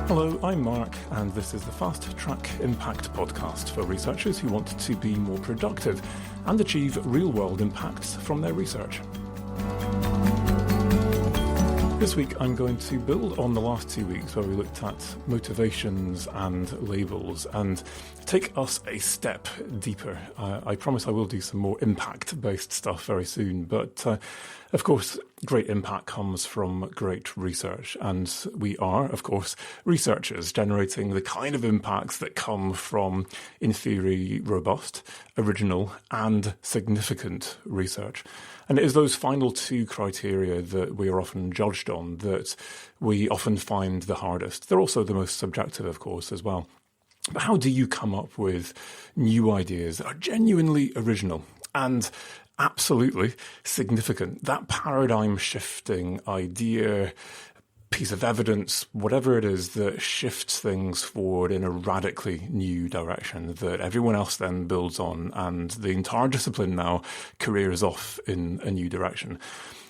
Hello, I'm Mark, and this is the Fast Track Impact podcast for researchers who want to be more productive and achieve real-world impacts from their research. This week I'm going to build on the last 2 weeks where we looked at motivations and labels and take us a step deeper. I promise I will do some more impact-based stuff very soon, but of course, great impact comes from great research, and we are, of course, researchers generating the kind of impacts that come from, in theory, robust, original, and significant research. And it is those final two criteria that we are often judged on that we often find the hardest. They're also the most subjective, of course, as well. But how do you come up with new ideas that are genuinely original and absolutely significant? That paradigm-shifting idea, piece of evidence, whatever it is that shifts things forward in a radically new direction that everyone else then builds on, and the entire discipline now careers off in a new direction.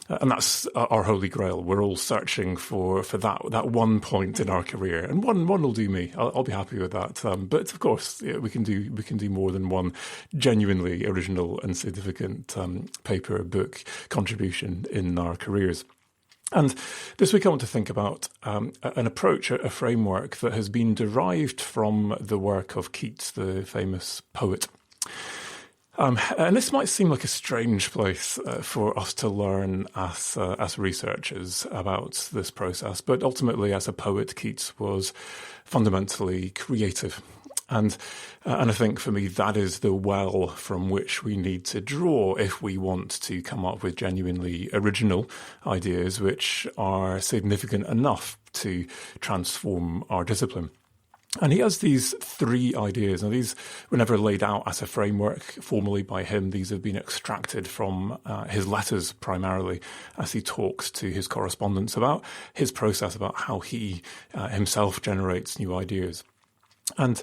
And that's our holy grail. We're all searching for that one point in our career, and one will do me. I'll be happy with that. But of course, we can do more than one genuinely original and significant paper, book contribution in our careers. And this week I want to think about an approach, a framework that has been derived from the work of Keats, the famous poet. And this might seem like a strange place for us to learn as researchers about this process, but ultimately, as a poet, Keats was fundamentally creative. And I think for me, that is the well from which we need to draw if we want to come up with genuinely original ideas which are significant enough to transform our discipline. And he has these three ideas. Now, these were never laid out as a framework formally by him. These have been extracted from his letters primarily as he talks to his correspondents about his process, about how he himself generates new ideas. And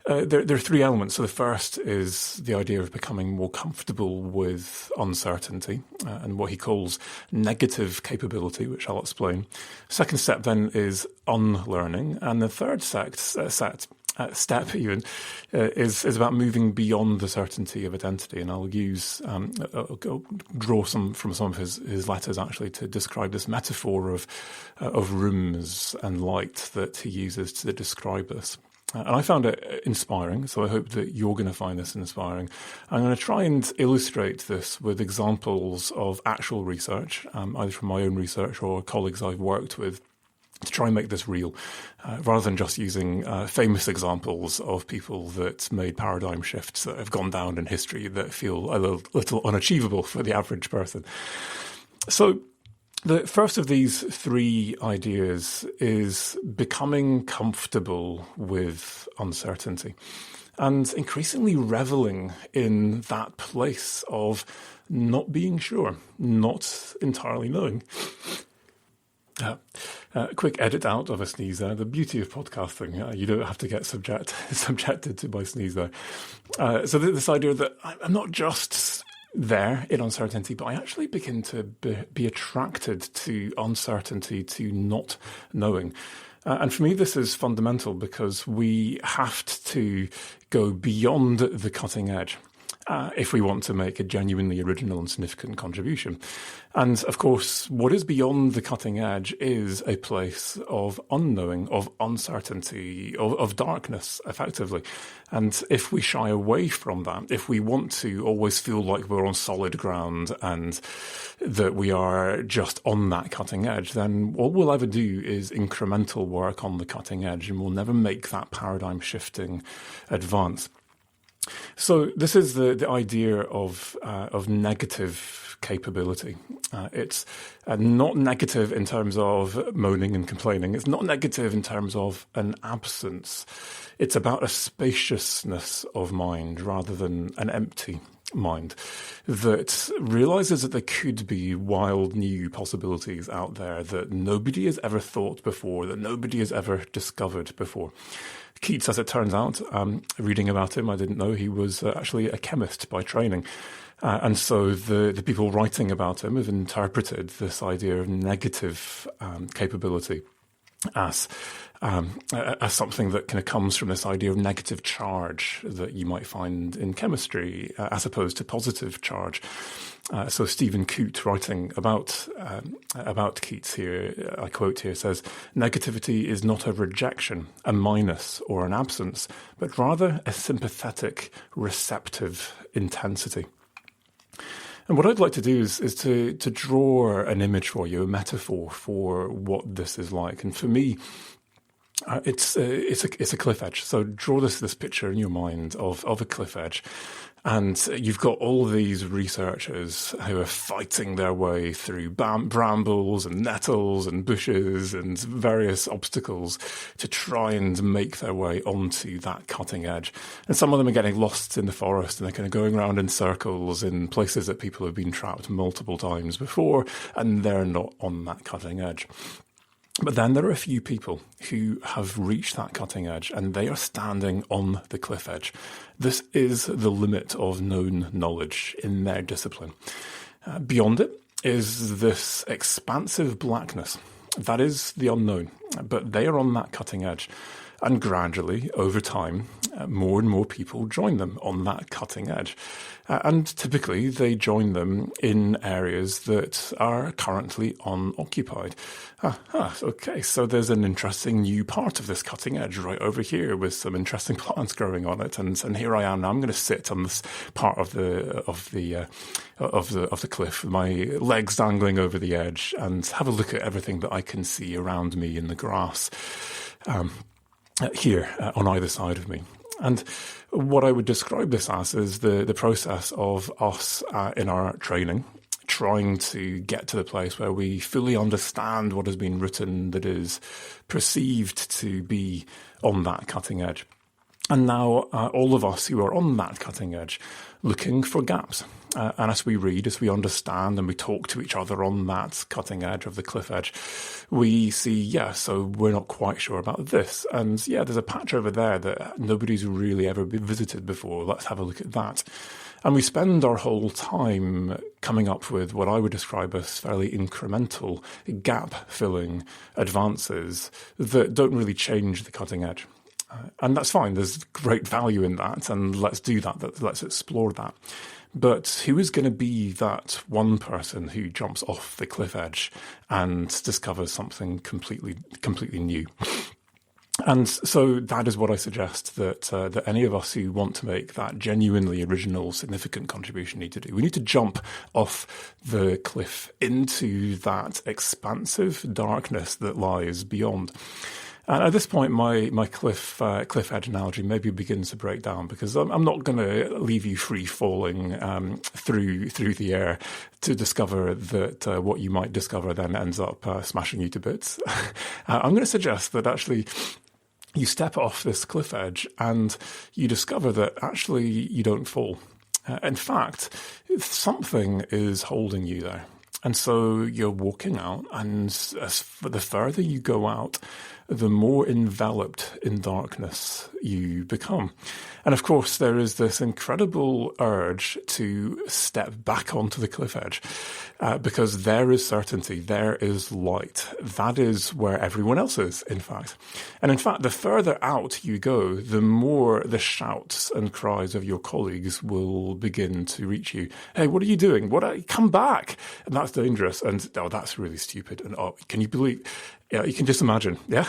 there are three elements. So the first is the idea of becoming more comfortable with uncertainty and what he calls negative capability, which I'll explain. Second step then is unlearning. And the third step even is about moving beyond the certainty of identity. And I'll draw from some of his letters actually to describe this metaphor of rooms and light that he uses to describe this. And I found it inspiring, so I hope that you're going to find this inspiring. I'm going to try and illustrate this with examples of actual research, either from my own research or colleagues I've worked with, to try and make this real, rather than just using famous examples of people that made paradigm shifts that have gone down in history that feel a little unachievable for the average person. So the first of these three ideas is becoming comfortable with uncertainty and increasingly reveling in that place of not being sure, not entirely knowing. Quick edit out of a sneeze there. The beauty of podcasting, you don't have to get subjected to my sneeze there. So this idea that I'm not just there in uncertainty, but I actually begin to be attracted to uncertainty, to not knowing. And for me, this is fundamental because we have to go beyond the cutting edge if we want to make a genuinely original and significant contribution. And of course, what is beyond the cutting edge is a place of unknowing, of uncertainty, of darkness, effectively. And if we shy away from that, if we want to always feel like we're on solid ground and that we are just on that cutting edge, then all we'll ever do is incremental work on the cutting edge, and we'll never make that paradigm shifting advance. So this is the idea of negative capability. It's not negative in terms of moaning and complaining. It's not negative in terms of an absence. It's about a spaciousness of mind rather than an empty mind that realizes that there could be wild new possibilities out there that nobody has ever thought before, that nobody has ever discovered before. Keats, as it turns out, reading about him, I didn't know he was actually a chemist by training. And so the people writing about him have interpreted this idea of negative capability as something that kind of comes from this idea of negative charge that you might find in chemistry, as opposed to positive charge. So Stephen Coote, writing about Keats here, I quote here, says, "Negativity is not a rejection, a minus, or an absence, but rather a sympathetic, receptive intensity." And what I'd like to do is to draw an image for you, a metaphor for what this is like. And for me, it's a cliff edge. So draw this picture in your mind of a cliff edge. And you've got all these researchers who are fighting their way through brambles and nettles and bushes and various obstacles to try and make their way onto that cutting edge. And some of them are getting lost in the forest, and they're kind of going around in circles in places that people have been trapped multiple times before, and they're not on that cutting edge. But then there are a few people who have reached that cutting edge, and they are standing on the cliff edge. This is the limit of known knowledge in their discipline. Beyond it is this expansive blackness. That is the unknown, but they are on that cutting edge. And gradually, over time, more and more people join them on that cutting edge. And typically, they join them in areas that are currently unoccupied. Okay, so there's an interesting new part of this cutting edge right over here with some interesting plants growing on it. And here I am now. I'm going to sit on this part of the cliff, with my legs dangling over the edge, and have a look at everything that I can see around me in the grass. Here on either side of me. And what I would describe this as is the process of us in our training, trying to get to the place where we fully understand what has been written that is perceived to be on that cutting edge. And now all of us who are on that cutting edge looking for gaps. And as we read, as we understand, and we talk to each other on that cutting edge of the cliff edge, we see, so we're not quite sure about this. And there's a patch over there that nobody's really ever been visited before. Let's have a look at that. And we spend our whole time coming up with what I would describe as fairly incremental, gap-filling advances that don't really change the cutting edge. And that's fine. There's great value in that, and let's do that. Let's explore that. But who is going to be that one person who jumps off the cliff edge and discovers something completely new? And so that is what I suggest that any of us who want to make that genuinely original, significant contribution need to do. We need to jump off the cliff into that expansive darkness that lies beyond. And at this point, my cliff edge analogy maybe begins to break down, because I'm not going to leave you free falling through the air to discover that what you might discover then ends up smashing you to bits. I'm going to suggest that actually you step off this cliff edge and you discover that actually you don't fall. In fact, something is holding you there. And so you're walking out, and the further you go out, the more enveloped in darkness you become. And of course, there is this incredible urge to step back onto the cliff edge, because there is certainty, there is light. That is where everyone else is, in fact. And in fact, the further out you go, the more the shouts and cries of your colleagues will begin to reach you. Hey, what are you doing? Come back. And that's dangerous. And that's really stupid. And can you believe? Yeah, you can just imagine, yeah?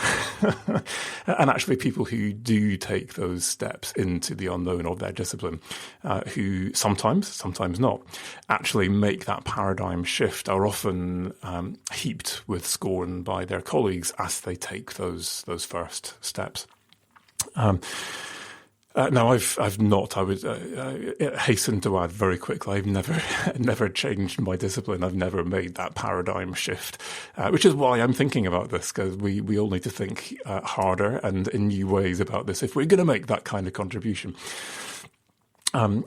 And actually people who do take those steps into the unknown of their discipline, who sometimes not, actually make that paradigm shift, are often heaped with scorn by their colleagues as they take those first steps. No, I've not. I would hasten to add very quickly, I've never changed my discipline. I've never made that paradigm shift, which is why I'm thinking about this, because we all need to think harder and in new ways about this if we're going to make that kind of contribution.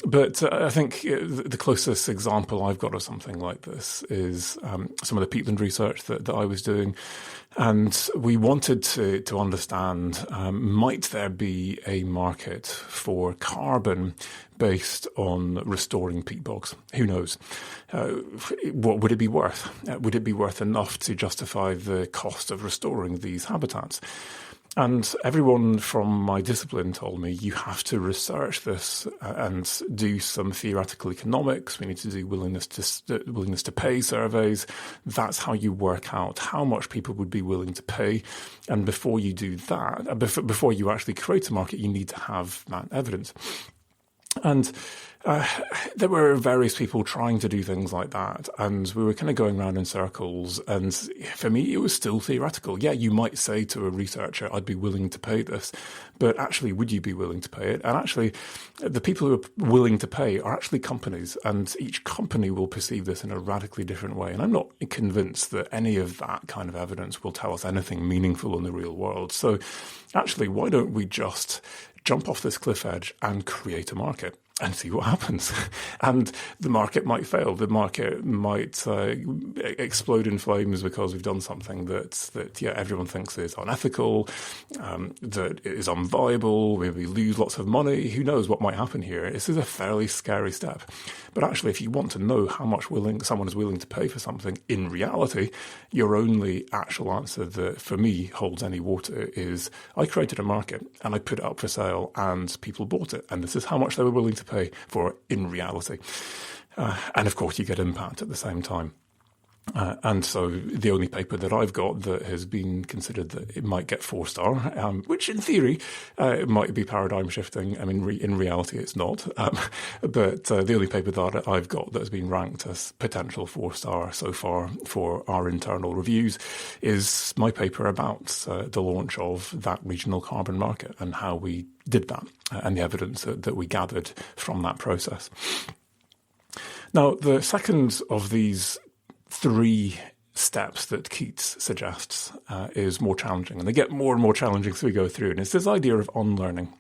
But I think the closest example I've got of something like this is some of the peatland research that I was doing. And we wanted to understand, might there be a market for carbon based on restoring peat bogs? Who knows? What would it be worth? Would it be worth enough to justify the cost of restoring these habitats? And everyone from my discipline told me, you have to research this and do some theoretical economics. We need to do willingness to pay surveys. That's how you work out how much people would be willing to pay. And before you do that, before you actually create a market, you need to have that evidence. And there were various people trying to do things like that, and we were kind of going around in circles. And for me, it was still theoretical. Yeah, you might say to a researcher, I'd be willing to pay this, but actually, would you be willing to pay it? And actually, the people who are willing to pay are actually companies, and each company will perceive this in a radically different way. And I'm not convinced that any of that kind of evidence will tell us anything meaningful in the real world. So actually, why don't we just jump off this cliff edge and create a market and see what happens? And the market might fail. The market might explode in flames because we've done something that everyone thinks is unethical, that is unviable. Maybe we lose lots of money. Who knows what might happen here? This is a fairly scary step. But actually, if you want to know how much someone is willing to pay for something in reality, your only actual answer that, for me, holds any water is I created a market and I put it up for sale and people bought it. And this is how much they were willing to pay for it in reality. And of course, you get impact at the same time. And so the only paper that I've got that has been considered that it might get 4-star, which in theory might be paradigm shifting. I mean, in reality, it's not. But the only paper that I've got that has been ranked as potential 4-star so far for our internal reviews is my paper about the launch of that regional carbon market and how we did that and the evidence that we gathered from that process. Now, the second of these 3 steps that Keats suggests is more challenging, and they get more and more challenging as we go through, and it's this idea of unlearning.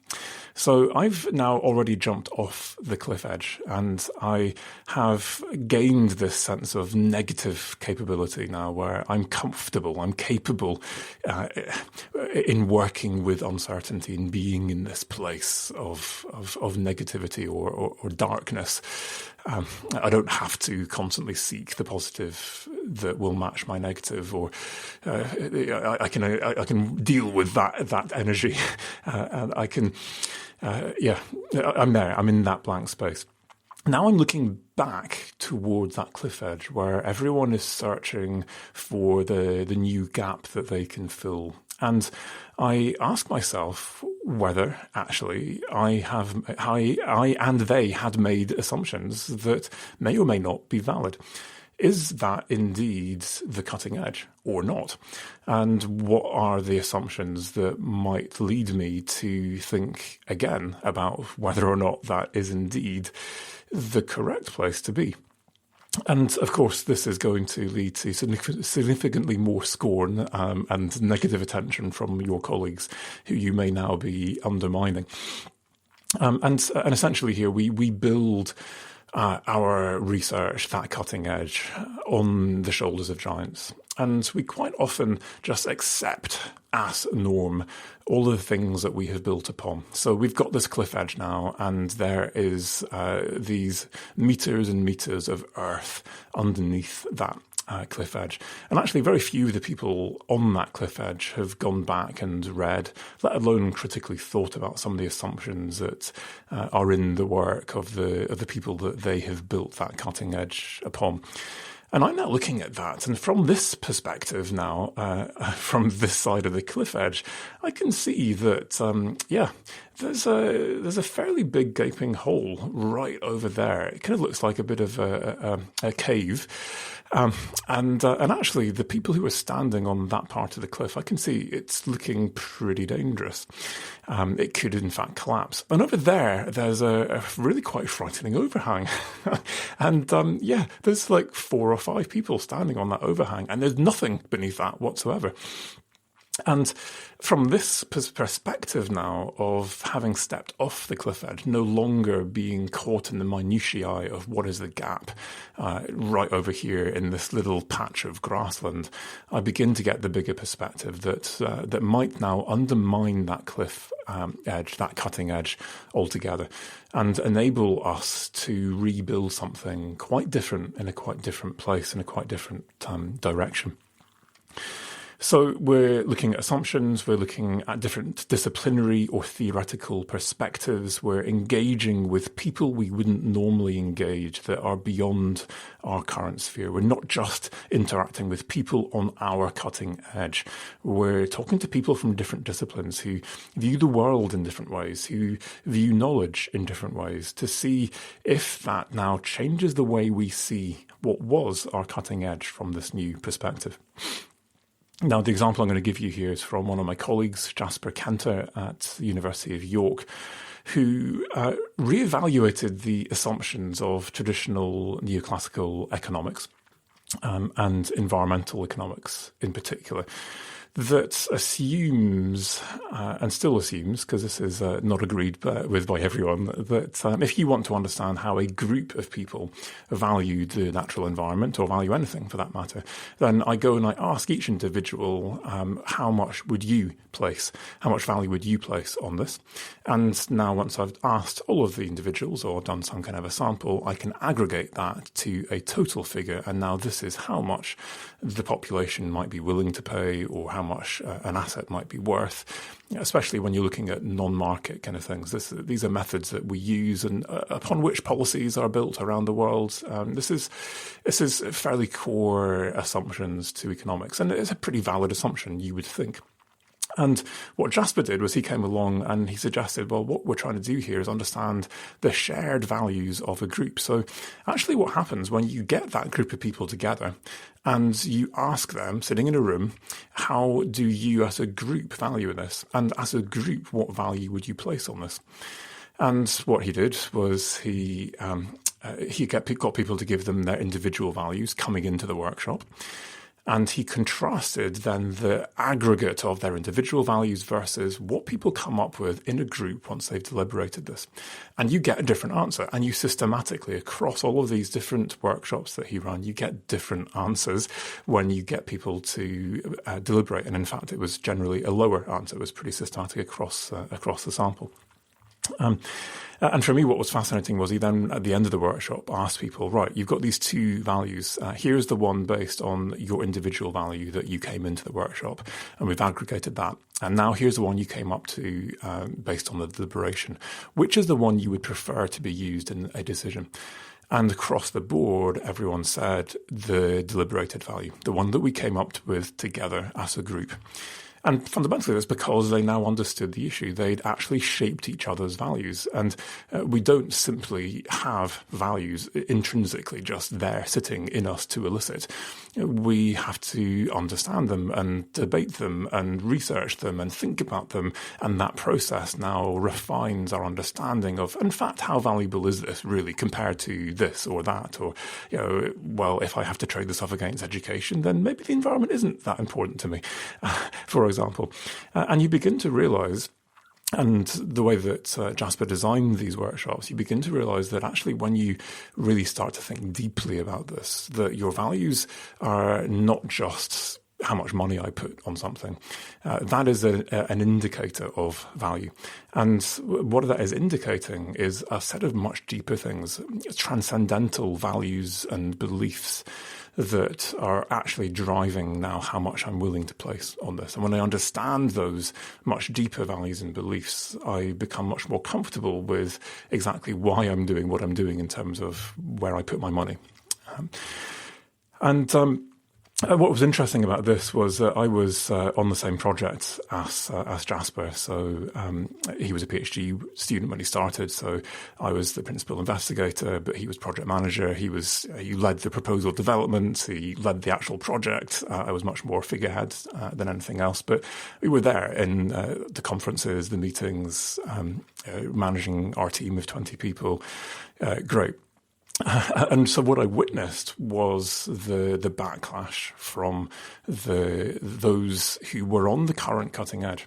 So I've now already jumped off the cliff edge, and I have gained this sense of negative capability now where I'm comfortable, I'm capable in working with uncertainty and being in this place of negativity or darkness. I don't have to constantly seek the positive that will match my negative, or I can deal with that energy, and I can. I'm there. I'm in that blank space. Now I'm looking back towards that cliff edge where everyone is searching for the new gap that they can fill. And I ask myself whether actually I and they had made assumptions that may or may not be valid. Is that indeed the cutting edge or not? And what are the assumptions that might lead me to think again about whether or not that is indeed the correct place to be? And of course, this is going to lead to significantly more scorn and negative attention from your colleagues who you may now be undermining. And essentially here, we build our research, that cutting edge, on the shoulders of giants. And we quite often just accept as norm all of the things that we have built upon. So we've got this cliff edge now, and there is these meters and meters of earth underneath that cliff edge. And actually very few of the people on that cliff edge have gone back and read, let alone critically thought about some of the assumptions that are in the work of the people that they have built that cutting edge upon. And I'm now looking at that, and from this perspective now, from this side of the cliff edge, I can see that, there's a fairly big gaping hole right over there. It kind of looks like a bit of a cave. And actually, the people who are standing on that part of the cliff, I can see it's looking pretty dangerous. It could, in fact, collapse. And over there's a really quite frightening overhang. And there's like 4 or 5 people standing on that overhang, and there's nothing beneath that whatsoever. And from this perspective now of having stepped off the cliff edge, no longer being caught in the minutiae of what is the gap right over here in this little patch of grassland, I begin to get the bigger perspective that might now undermine that cliff edge, that cutting edge altogether, and enable us to rebuild something quite different in a quite different place, in a quite different direction. So we're looking at assumptions, we're looking at different disciplinary or theoretical perspectives, we're engaging with people we wouldn't normally engage that are beyond our current sphere. We're not just interacting with people on our cutting edge. We're talking to people from different disciplines who view the world in different ways, who view knowledge in different ways, to see if that now changes the way we see what was our cutting edge from this new perspective. Now, the example I'm going to give you here is from one of my colleagues, Jasper Cantor at the University of York, who reevaluated the assumptions of traditional neoclassical economics and environmental economics in particular, that assumes, and still assumes, because this is not agreed with by everyone, that if you want to understand how a group of people value the natural environment, or value anything for that matter, then I go and I ask each individual, how much value would you place on this? And now once I've asked all of the individuals, or done some kind of a sample, I can aggregate that to a total figure, and now this is how much the population might be willing to pay, or how much an asset might be worth, especially when you're looking at non-market kind of things. These are methods that we use and upon which policies are built around the world. This is fairly core assumptions to economics, and it's a pretty valid assumption, you would think. And what Jasper did was he came along and he suggested, well, what we're trying to do here is understand the shared values of a group. So actually what happens when you get that group of people together and you ask them, sitting in a room, how do you as a group value this? And as a group, what value would you place on this? And what he did was he got people to give them their individual values coming into the workshop. And he contrasted then the aggregate of their individual values versus what people come up with in a group once they've deliberated this. And you get a different answer. And you systematically, across all of these different workshops that he ran, you get different answers when you get people to deliberate. And in fact, it was generally a lower answer. It was pretty systematic across the sample. And for me, what was fascinating was he then, at the end of the workshop, asked people, right, you've got these two values. Here's the one based on your individual value that you came into the workshop, and we've aggregated that. And now here's the one you came up to based on the deliberation. Which is the one you would prefer to be used in a decision? And across the board, everyone said the deliberated value, the one that we came up with together as a group. And fundamentally, that's because they now understood the issue. They'd actually shaped each other's values. And we don't simply have values intrinsically just there sitting in us to elicit. We have to understand them and debate them and research them and think about them. And that process now refines our understanding of, in fact, how valuable is this really compared to this or that? Or, well, if I have to trade this off against education, then maybe the environment isn't that important to me. For example. And you begin to realize, and the way that Jasper designed these workshops, you begin to realize that actually when you really start to think deeply about this, that your values are not just how much money I put on something. That is an indicator of value. And what that is indicating is a set of much deeper things, transcendental values and beliefs that are actually driving now how much I'm willing to place on this. And when I understand those much deeper values and beliefs, I become much more comfortable with exactly why I'm doing what I'm doing in terms of where I put my money. What was interesting about this was that I was on the same project as Jasper. So he was a PhD student when he started. So I was the principal investigator, but he was project manager. He led the proposal development. He led the actual project. I was much more figurehead than anything else. But we were there in the conferences, the meetings, managing our team of 20 people. Great. And so what I witnessed was the backlash from those who were on the current cutting edge.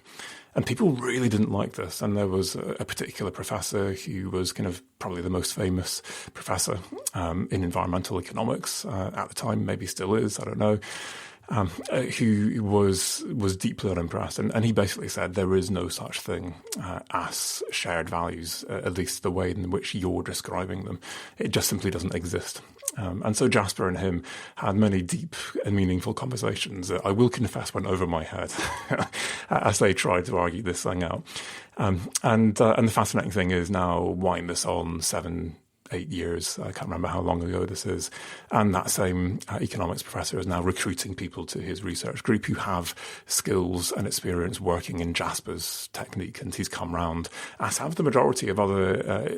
And people really didn't like this. And there was a particular professor who was kind of probably the most famous professor in environmental economics at the time, maybe still is, I don't know, who was deeply unimpressed. And he basically said there is no such thing as shared values, at least the way in which you're describing them. It just simply doesn't exist. And so Jasper and him had many deep and meaningful conversations that I will confess went over my head as they tried to argue this thing out. And the fascinating thing is now, wind this on 7-8 years, I can't remember how long ago this is, and that same economics professor is now recruiting people to his research group who have skills and experience working in Jasper's technique, and he's come round, as have the majority of other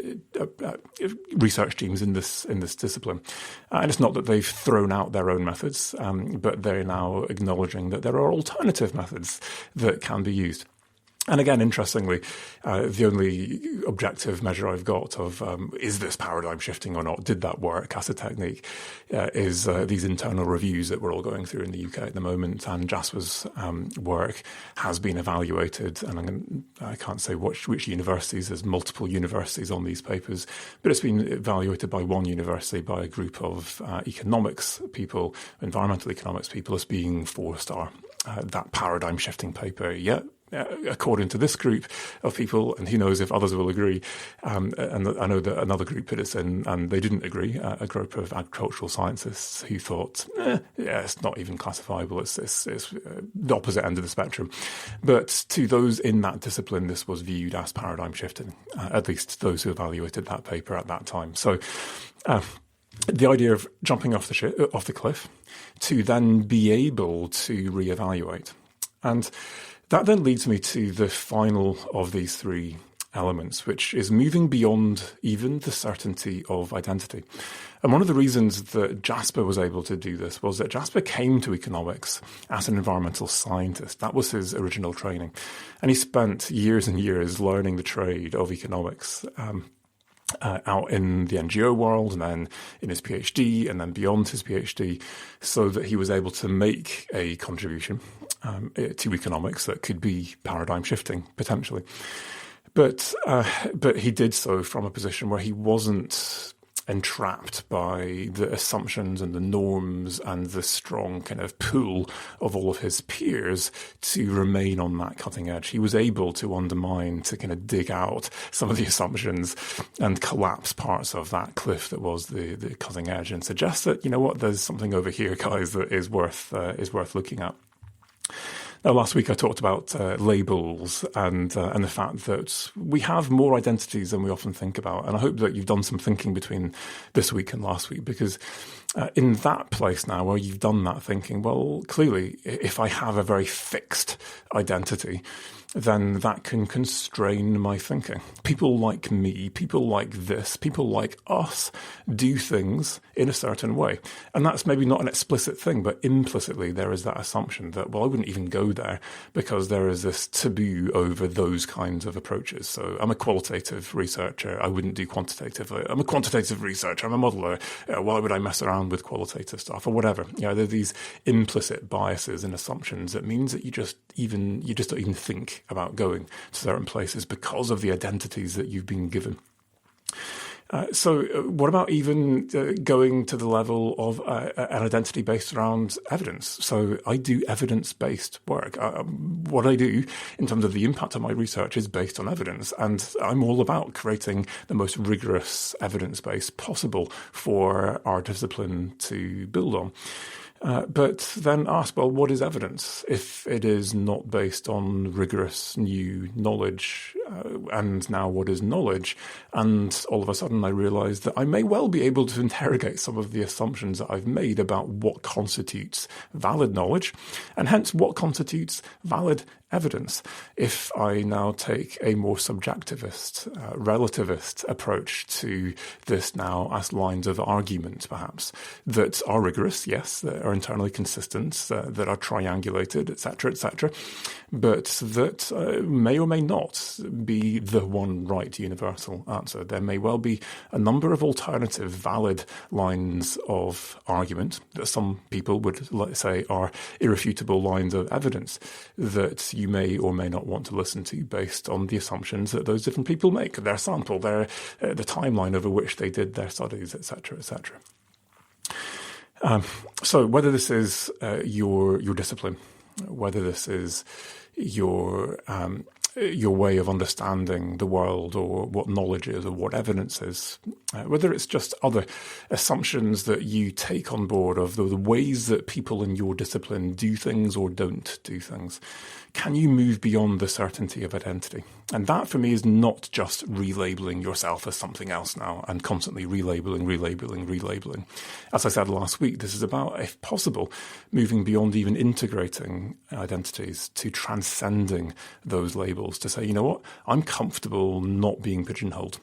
research teams in this discipline. And it's not that they've thrown out their own methods, but they're now acknowledging that there are alternative methods that can be used. And again, interestingly, the only objective measure I've got of is this paradigm shifting or not, did that work as a technique, is these internal reviews that we're all going through in the UK at the moment. And Jasper's work has been evaluated, and I can't say which universities, there's multiple universities on these papers, but it's been evaluated by one university, by a group of economics people, environmental economics people, as being 4-star. That paradigm shifting paper, according to this group of people, and who knows if others will agree, and I know that another group put it in and they didn't agree, a group of agricultural scientists who thought, it's not even classifiable, it's the opposite end of the spectrum. But to those in that discipline, this was viewed as paradigm shifting, at least those who evaluated that paper at that time. So the idea of jumping off the cliff to then be able to reevaluate. And that then leads me to the final of these three elements, which is moving beyond even the certainty of identity. And one of the reasons that Jasper was able to do this was that Jasper came to economics as an environmental scientist. That was his original training. And he spent years and years learning the trade of economics, out in the NGO world, and then in his PhD, and then beyond his PhD, so that he was able to make a contribution to economics that could be paradigm shifting, potentially. But he did so from a position where he wasn't entrapped by the assumptions and the norms and the strong kind of pull of all of his peers to remain on that cutting edge. He was able to undermine, to kind of dig out some of the assumptions and collapse parts of that cliff that was the cutting edge, and suggest that, you know what, there's something over here, guys, that is worth looking at. Now, last week I talked about labels and the fact that we have more identities than we often think about. And I hope that you've done some thinking between this week and last week, because in that place now where you've done that thinking, well, clearly, if I have a very fixed identity, then that can constrain my thinking. People like me, people like this, people like us do things in a certain way. And that's maybe not an explicit thing, but implicitly there is that assumption that, well, I wouldn't even go there because there is this taboo over those kinds of approaches. So I'm a qualitative researcher, I wouldn't do quantitative. I'm a quantitative researcher, I'm a modeler. Why would I mess around with qualitative stuff or whatever? You know, there are these implicit biases and assumptions that means that you just don't even think about going to certain places because of the identities that you've been given. So what about even going to the level of an identity based around evidence? So I do evidence-based work. What I do in terms of the impact of my research is based on evidence, and I'm all about creating the most rigorous evidence base possible for our discipline to build on. But then ask, well, what is evidence if it is not based on rigorous new knowledge? And now what is knowledge? And all of a sudden I realized that I may well be able to interrogate some of the assumptions that I've made about what constitutes valid knowledge, and hence what constitutes valid evidence, if I now take a more subjectivist, relativist approach to this now as lines of argument, perhaps, that are rigorous, yes, that are internally consistent, that are triangulated, etc., but that may or may not be the one right universal answer. There may well be a number of alternative valid lines of argument that some people would say are irrefutable lines of evidence that you may or may not want to listen to based on the assumptions that those different people make, their sample, the timeline over which they did their studies, etc., etc. So whether this is your discipline, whether this is your way of understanding the world, or what knowledge is, or what evidence is, whether it's just other assumptions that you take on board of the ways that people in your discipline do things or don't do things, can you move beyond the certainty of identity? And that, for me, is not just relabeling yourself as something else now and constantly relabeling. As I said last week, this is about, if possible, moving beyond even integrating identities to transcending those labels, to say, you know what, I'm comfortable not being pigeonholed.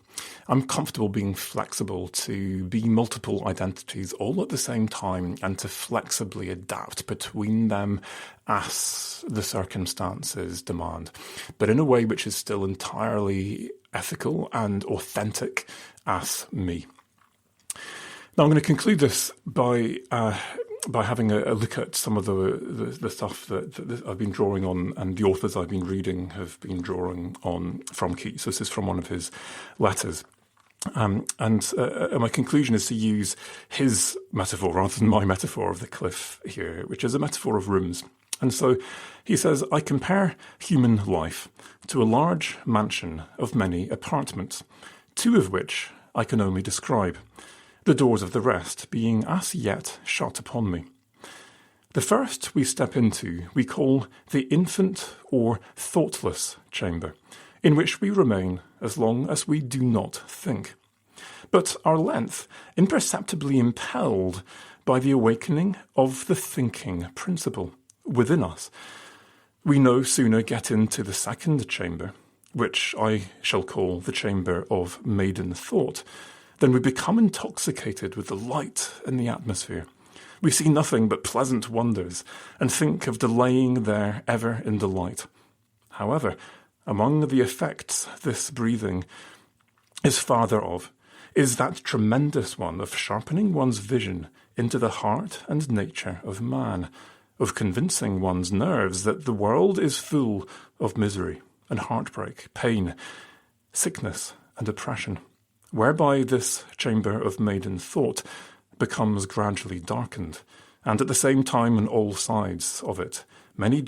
I'm comfortable being flexible to be multiple identities all at the same time and to flexibly adapt between them as the circumstances demand, but in a way which is still entirely ethical and authentic as me. Now, I'm going to conclude this by having a look at some of the stuff that I've been drawing on, and the authors I've been reading have been drawing on from Keats. This is from one of his letters. And my conclusion is to use his metaphor rather than my metaphor of the cliff here, which is a metaphor of rooms. And so he says, I compare human life to a large mansion of many apartments, two of which I can only describe, the doors of the rest being as yet shut upon me. The first we step into we call the infant or thoughtless chamber, in which we remain as long as we do not think, but our length imperceptibly impelled by the awakening of the thinking principle within us. We no sooner get into the second chamber, which I shall call the chamber of maiden thought, than we become intoxicated with the light and the atmosphere. We see nothing but pleasant wonders and think of delaying there ever in delight. However, among the effects this breathing is farther of, is that tremendous one of sharpening one's vision into the heart and nature of man, of convincing one's nerves that the world is full of misery and heartbreak, pain, sickness and oppression, whereby this chamber of maiden thought becomes gradually darkened, and at the same time on all sides of it, many